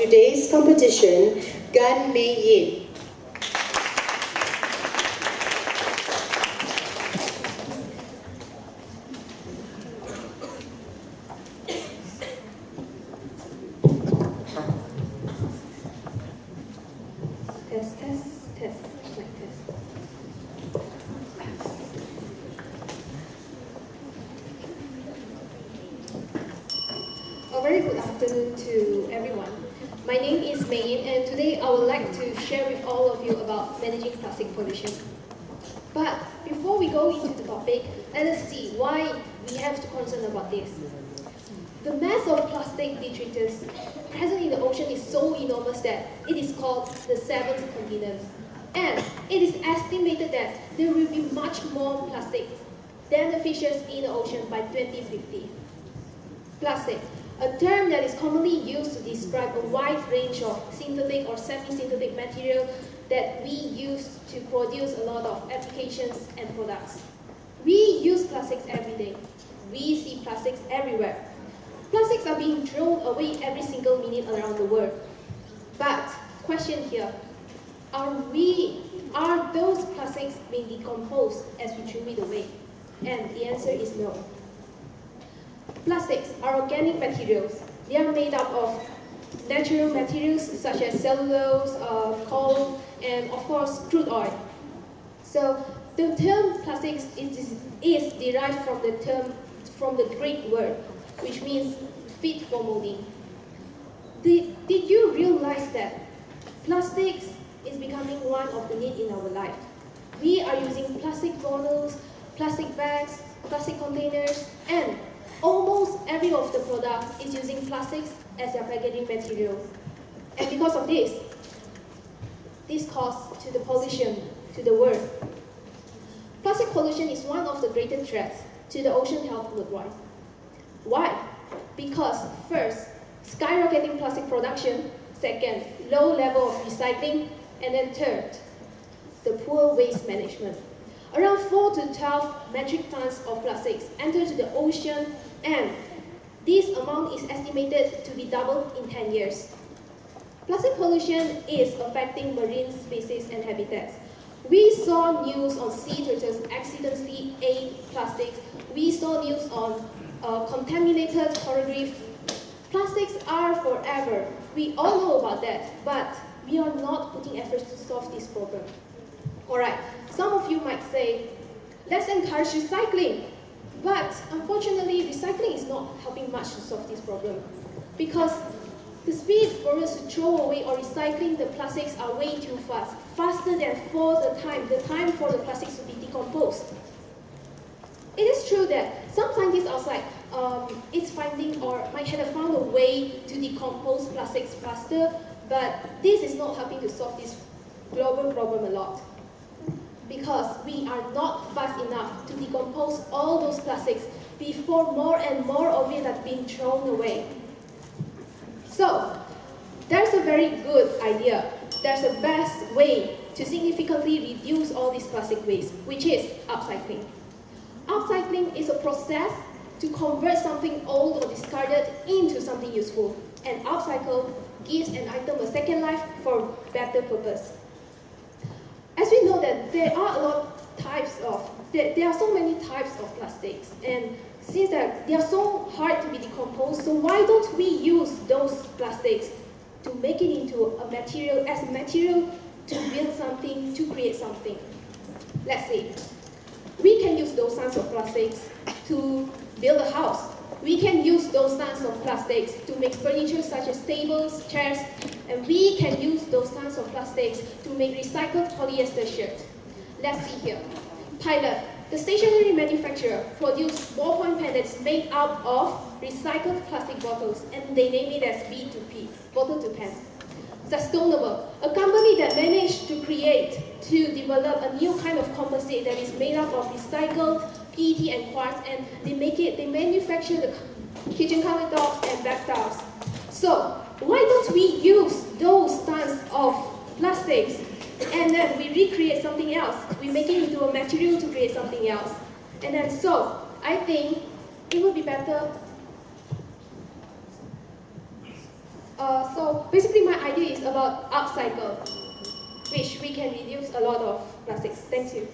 today's competition, Gan Mei Yin. Test, like test. A very good afternoon to everyone. My name is Mei Yin, and today I would like to share with all of you about managing plastic pollution. But before we go into the topic, let us see why we have to concern about this. The mass of plastic detritus present in the ocean is so enormous that it is called the seventh continent. And it is estimated that there will be much more plastic than the fishes in the ocean by 2050. Plastic, a term that is commonly used to describe a wide range of synthetic or semi-synthetic material that we use to produce a lot of applications and products. We use plastics every day. We see plastics everywhere. Plastics are being thrown away every single minute around the world. But, question here, are those plastics being decomposed as we throw it away? And the answer is no. Plastics are organic materials. They are made up of natural materials such as cellulose, coal, and of course crude oil. So the term plastics is derived from the Greek word, which means fit for molding. Did you realize that plastics is becoming one of the need in our life? We are using plastic bottles, plastic bags, plastic containers, and almost every of the products is using plastics as their packaging material. And because of this causes to the pollution to the world. Plastic pollution is one of the greatest threats to the ocean health worldwide. Why? Because first, skyrocketing plastic production, second, low level of recycling, and then third, the poor waste management. Around 4 to 12 metric tons of plastics enter to the ocean, and this amount is estimated to be doubled in 10 years. Plastic pollution is affecting marine species and habitats. We saw news on sea turtles accidentally ate plastics. We saw news on contaminated coral reef. Plastics are forever. We all know about that, but we are not putting efforts to solve this problem. Alright, some of you might say, let's encourage recycling. But unfortunately, recycling is not helping much to solve this problem. Because the speed for us to throw away or recycling the plastics are way too fast. Faster than the time for the plastics to be decomposed. It is true that some scientists outside might have found a way to decompose plastics faster, but this is not helping to solve this global problem a lot. Because we are not fast enough to decompose all those plastics before more and more of it has been thrown away. So, there's a very good idea. There's a best way to significantly reduce all this plastic waste, which is upcycling. Upcycling is a process to convert something old or discarded into something useful. And upcycle gives an item a second life for better purpose. As we know that there are so many types of plastics, and since they are so hard to be decomposed, so why don't we use those plastics to make it into a material to build something, to create something? Let's see. We can use those kinds of plastics to build a house. We can use those kinds of plastics to make furniture such as tables, chairs, and we can use those kinds of plastics to make recycled polyester shirts. Let's see here. Pilot, the stationery manufacturer, produced ballpoint pen that's made out of recycled plastic bottles, and they name it as B2P, bottle to pen. Sustainable, a company that managed to develop a new kind of composite that is made up of recycled PET and quartz, and they manufacture the kitchen countertops and bathtubs. So, why don't we use those tons of plastics and then we recreate something else? We make it into a material to create something else. And then I think it would be better So basically my idea is about upcycle, which we can reduce a lot of plastics. Thank you.